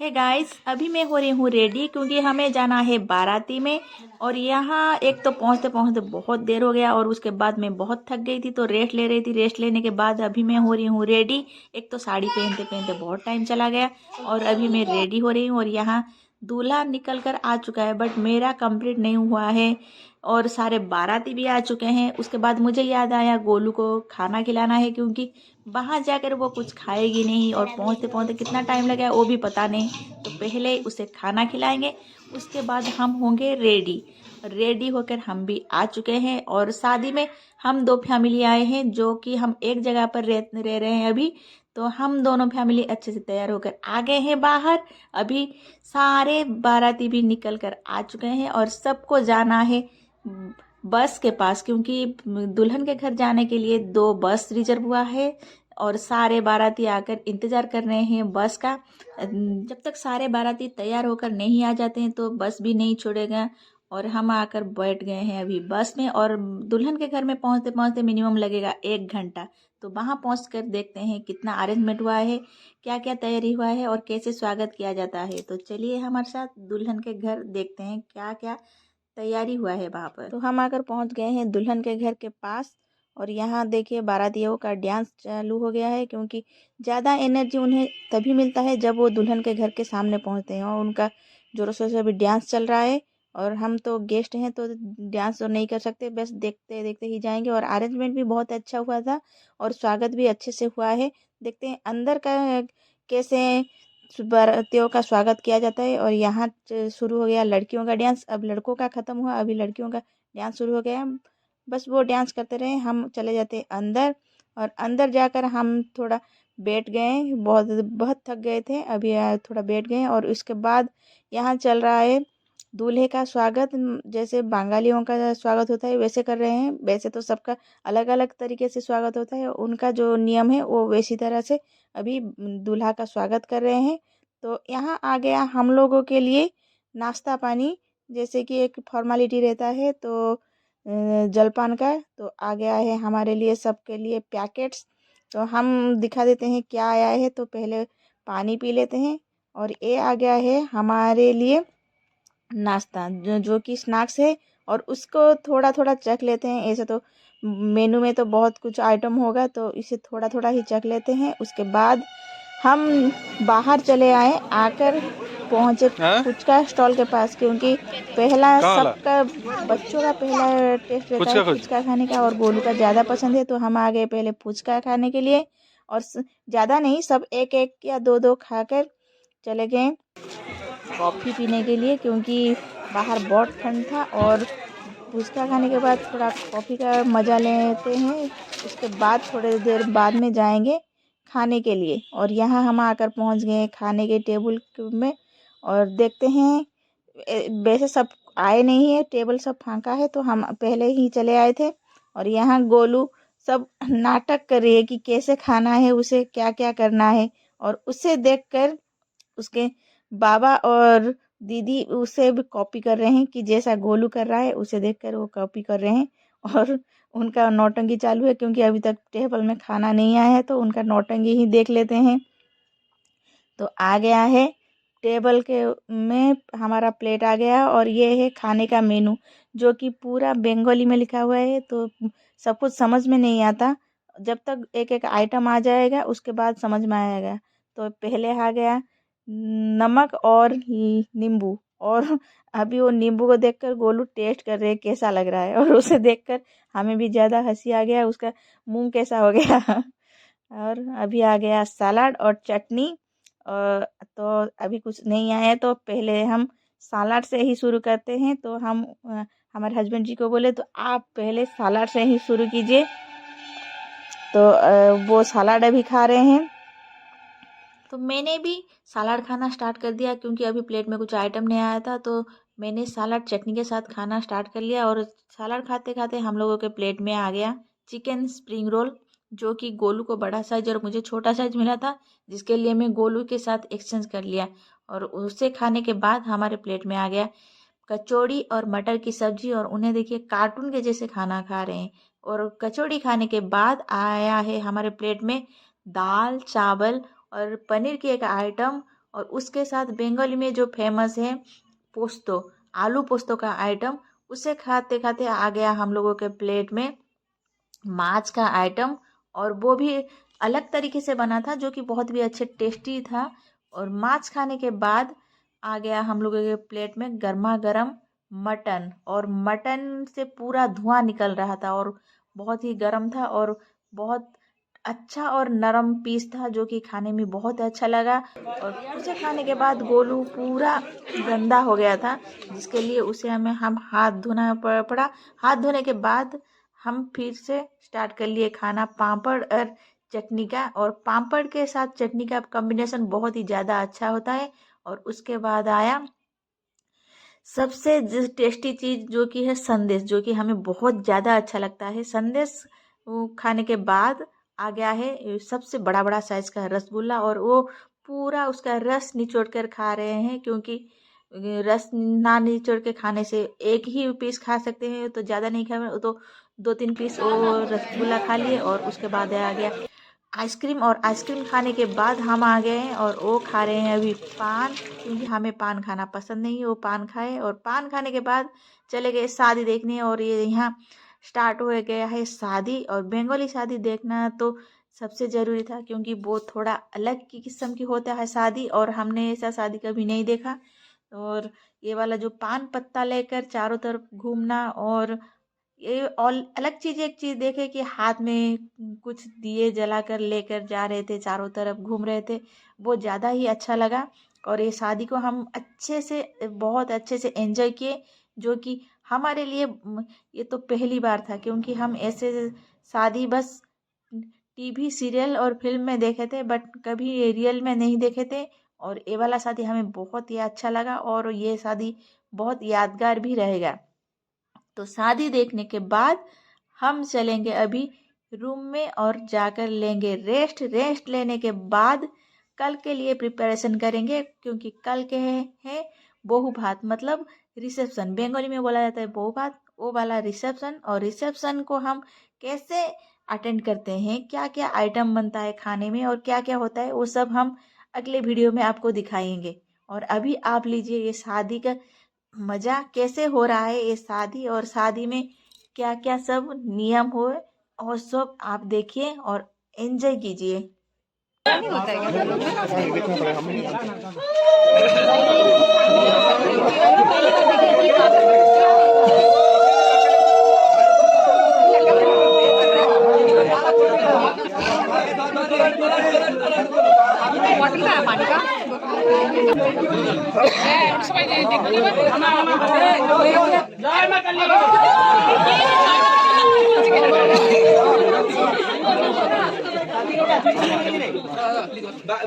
Hey guys, अभी मैं हो रही हूँ रेडी क्योंकि हमें जाना है बाराती में। और यहाँ एक तो पहुँचते पहुँचते बहुत देर हो गया और उसके बाद मैं बहुत थक गई थी तो रेस्ट ले रही थी। रेस्ट लेने के बाद अभी मैं हो रही हूँ रेडी। एक तो साड़ी पहनते पहनते बहुत टाइम चला गया और अभी मैं रेडी हो रही हूँ। और यहाँ दूल्हा निकल कर आ चुका है बट मेरा कंप्लीट नहीं हुआ है और सारे बाराती भी आ चुके हैं। उसके बाद मुझे याद आया गोलू को खाना खिलाना है क्योंकि वहाँ जाकर वो कुछ खाएगी नहीं और पहुँचते पहुँचते कितना टाइम लगेगा वो भी पता नहीं। तो पहले उसे खाना खिलाएंगे, उसके बाद हम होंगे रेडी। रेडी होकर हम भी आ चुके हैं और शादी में हम दो फैमिली आए हैं जो कि हम एक जगह पर रह रहे हैं अभी। तो हम दोनों फैमिली अच्छे से तैयार होकर आ गए हैं बाहर। अभी सारे बाराती भी निकल कर आ चुके हैं और सबको जाना है बस के पास क्योंकि दुल्हन के घर जाने के लिए दो बस रिजर्व हुआ है और सारे बाराती आकर इंतजार कर रहे हैं बस का। जब तक सारे बाराती तैयार होकर नहीं आ जाते हैं तो बस भी नहीं छोड़ेगा। और हम आकर बैठ गए हैं अभी बस में और दुल्हन के घर में पहुंचते पहुंचते मिनिमम लगेगा 1 घंटा। तो वहां पहुंच कर देखते हैं कितना अरेंजमेंट हुआ है, क्या क्या तैयारी हुआ है और कैसे स्वागत किया जाता है। तो चलिए हमारे साथ दुल्हन के घर देखते हैं क्या क्या तैयारी हुआ है वहाँ पर। तो हम आकर पहुँच गए हैं दुल्हन के घर के पास और यहाँ देखिए बारातियों का डांस चालू हो गया है क्योंकि ज़्यादा एनर्जी उन्हें तभी मिलता है जब वो दुल्हन के घर के सामने पहुँचते हैं और उनका जोरों शोरों से अभी डांस चल रहा है। और हम तो गेस्ट हैं तो डांस तो नहीं कर सकते, बस देखते देखते ही जाएंगे। और अरेंजमेंट भी बहुत अच्छा हुआ था और स्वागत भी अच्छे से हुआ है। देखते हैं अंदर का कैसे बारातियों का स्वागत किया जाता है। और यहाँ शुरू हो गया लड़कियों का डांस, अब लड़कों का ख़त्म हुआ, अभी लड़कियों का डांस शुरू हो गया। बस वो डांस करते रहे, हम चले जाते अंदर। और अंदर जाकर हम थोड़ा बैठ गए, बहुत बहुत थक गए थे, अभी थोड़ा बैठ गए। और उसके बाद यहाँ चल रहा है दूल्हे का स्वागत। जैसे बंगालियों का स्वागत होता है वैसे कर रहे हैं। वैसे तो सबका अलग अलग तरीके से स्वागत होता है, उनका जो नियम है वो वैसी तरह से अभी दूल्हा का स्वागत कर रहे हैं। तो यहाँ आ गया हम लोगों के लिए नाश्ता पानी, जैसे कि एक फॉर्मेलिटी रहता है तो जलपान का। तो आ गया है हमारे लिए, सबके लिए पैकेट्स। तो हम दिखा देते हैं क्या आया है। तो पहले पानी पी लेते हैं और ये आ गया है हमारे लिए नाश्ता जो कि स्नैक्स है। और उसको थोड़ा थोड़ा चख लेते हैं। ऐसे तो मेनू में तो बहुत कुछ आइटम होगा तो इसे थोड़ा थोड़ा ही चख लेते हैं। उसके बाद हम बाहर चले आए, आकर पहुँचे हाँ? फुचका स्टॉल के पास क्योंकि पहला कहाँ वाला? सबका बच्चों का पहला टेस्ट रहता है फुचका खोज। फुचका खाने का और गोलू का ज़्यादा पसंद है। तो हम आ गए पहले फुचका खाने के लिए और ज़्यादा नहीं, सब एक एक या दो दो खाकर चले गए कॉफ़ी पीने के लिए क्योंकि बाहर बहुत ठंड था। और फुचका खाने के बाद थोड़ा कॉफ़ी का मज़ा लेते हैं। उसके बाद थोड़ी देर बाद में जाएंगे खाने के लिए। और यहाँ हम आकर पहुँच गए खाने के टेबल में और देखते हैं वैसे सब आए नहीं है, टेबल सब फांका है तो हम पहले ही चले आए थे। और यहाँ गोलू सब नाटक कर रही है कि कैसे खाना है, उसे क्या क्या करना है। और उसे देखकर उसके बाबा और दीदी उसे भी कॉपी कर रहे हैं कि जैसा गोलू कर रहा है उसे देखकर वो कॉपी कर रहे हैं। और उनका नौटंकी चालू है क्योंकि अभी तक टेबल में खाना नहीं आया है तो उनका नौटंकी ही देख लेते हैं। तो आ गया है टेबल के में हमारा प्लेट आ गया और ये है खाने का मेनू जो कि पूरा बंगाली में लिखा हुआ है। तो सब कुछ समझ में नहीं आता, जब तक एक एक आइटम आ जाएगा उसके बाद समझ में आएगा। तो पहले आ गया नमक और नींबू। और अभी वो नींबू को देखकर गोलू टेस्ट कर रहे हैं कैसा लग रहा है और उसे देखकर हमें भी ज़्यादा हंसी आ गया, उसका मुंह कैसा हो गया। और अभी आ गया सलाद और चटनी। तो अभी कुछ नहीं आया तो पहले हम सलाद से ही शुरू करते हैं। तो हम हमारे हस्बैंड जी को बोले तो आप पहले सलाद से ही शुरू कीजिए। तो वो सलाद अभी खा रहे हैं। तो मैंने भी सलाद खाना स्टार्ट कर दिया क्योंकि अभी प्लेट में कुछ आइटम नहीं आया था। तो मैंने सलाद चटनी के साथ खाना स्टार्ट कर लिया और सलाद खाते खाते हम लोगों के प्लेट में आ गया चिकन स्प्रिंग रोल जो कि गोलू को बड़ा साइज और मुझे छोटा साइज मिला था, जिसके लिए मैं गोलू के साथ एक्सचेंज कर लिया। और उसे खाने के बाद हमारे प्लेट में आ गया कचौड़ी और मटर की सब्जी। और उन्हें देखिए कार्टून के जैसे खाना खा रहे हैं। और कचौड़ी खाने के बाद आया है हमारे प्लेट में दाल चावल और पनीर की एक आइटम और उसके साथ बंगाली में जो फेमस है पोस्तो, आलू पोस्तो का आइटम, उसे खाते खाते आ गया हम लोगों के प्लेट में माछ का आइटम। और वो भी अलग तरीके से बना था जो कि बहुत भी अच्छे टेस्टी था। और माछ खाने के बाद आ गया हम लोगों के प्लेट में गर्मा गर्म मटन, और मटन से पूरा धुआं निकल रहा था और बहुत ही गर्म था और बहुत अच्छा और नरम पीस था जो कि खाने में बहुत अच्छा लगा। और उसे खाने के बाद गोलू पूरा गंदा हो गया था, जिसके लिए उसे हम हाथ धोना पड़ा। हाथ धोने के बाद हम फिर से स्टार्ट कर लिए खाना पापड़ और चटनी का। और पापड़ के साथ चटनी का कॉम्बिनेशन बहुत ही ज़्यादा अच्छा होता है। और उसके बाद आया सबसे टेस्टी चीज़ जो कि है संदेश, जो कि हमें बहुत ज़्यादा अच्छा लगता है। संदेश खाने के बाद आ गया है सबसे बड़ा बड़ा साइज का रसगुल्ला, और वो पूरा उसका रस निचोड़ कर खा रहे हैं, क्योंकि रस ना निचोड़ के खाने से एक ही पीस खा सकते हैं, तो ज़्यादा नहीं खा, तो 2-3 पीस वो रसगुल्ला खा लिए। और उसके बाद आ गया आइसक्रीम, और आइसक्रीम खाने के बाद हम आ गए हैं और वो खा रहे हैं अभी पान, क्योंकि हमें पान खाना पसंद नहीं है। वो पान खाए और पान खाने के बाद चले गए शादी देखने। और ये यहाँ स्टार्ट हो गया है शादी, और बंगाली शादी देखना तो सबसे ज़रूरी था, क्योंकि वो थोड़ा अलग की किस्म की होता है शादी, और हमने ऐसा शादी कभी नहीं देखा। और ये वाला जो पान पत्ता लेकर चारों तरफ घूमना, और ये और अलग चीज़ एक चीज़ देखे कि हाथ में कुछ दिए जलाकर लेकर जा रहे थे, चारों तरफ घूम रहे थे, वो ज़्यादा ही अच्छा लगा। और ये शादी को हम अच्छे से बहुत अच्छे से एंजॉय किए, जो कि हमारे लिए ये तो पहली बार था, क्योंकि हम ऐसे शादी बस टीवी सीरियल और फिल्म में देखे थे, बट कभी ये रियल में नहीं देखे थे। और ये वाला शादी हमें बहुत ही अच्छा लगा, और ये शादी बहुत यादगार भी रहेगा। तो शादी देखने के बाद हम चलेंगे अभी रूम में और जाकर लेंगे रेस्ट। रेस्ट लेने के बाद कल के लिए प्रिपरेशन करेंगे, क्योंकि कल के है बहू भात, मतलब रिसेप्शन, बंगाली में बोला जाता है बहू भात, वो वाला रिसेप्शन। और रिसेप्शन को हम कैसे अटेंड करते हैं, क्या क्या आइटम बनता है खाने में और क्या क्या होता है, वो सब हम अगले वीडियो में आपको दिखाएंगे। और अभी आप लीजिए ये शादी का मज़ा कैसे हो रहा है, ये शादी, और शादी में क्या क्या सब नियम हो, और सब आप देखिए और एंजॉय कीजिए।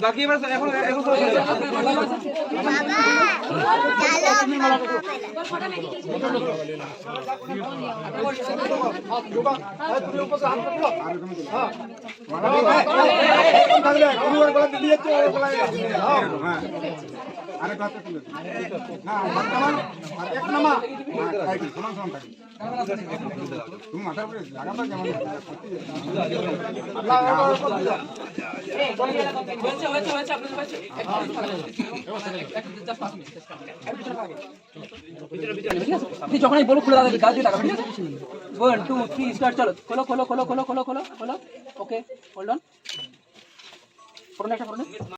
বাকি এবার এখন এখন যখন আমি বলো খুলে দাও গাছ দিয়ে টাকা 1 2 3 স্টার্ট চলো খোলো খোলো খোলো খোলো খোলো খোলো খোলো ওকে হোল্ড অন ফোন একটা ফোন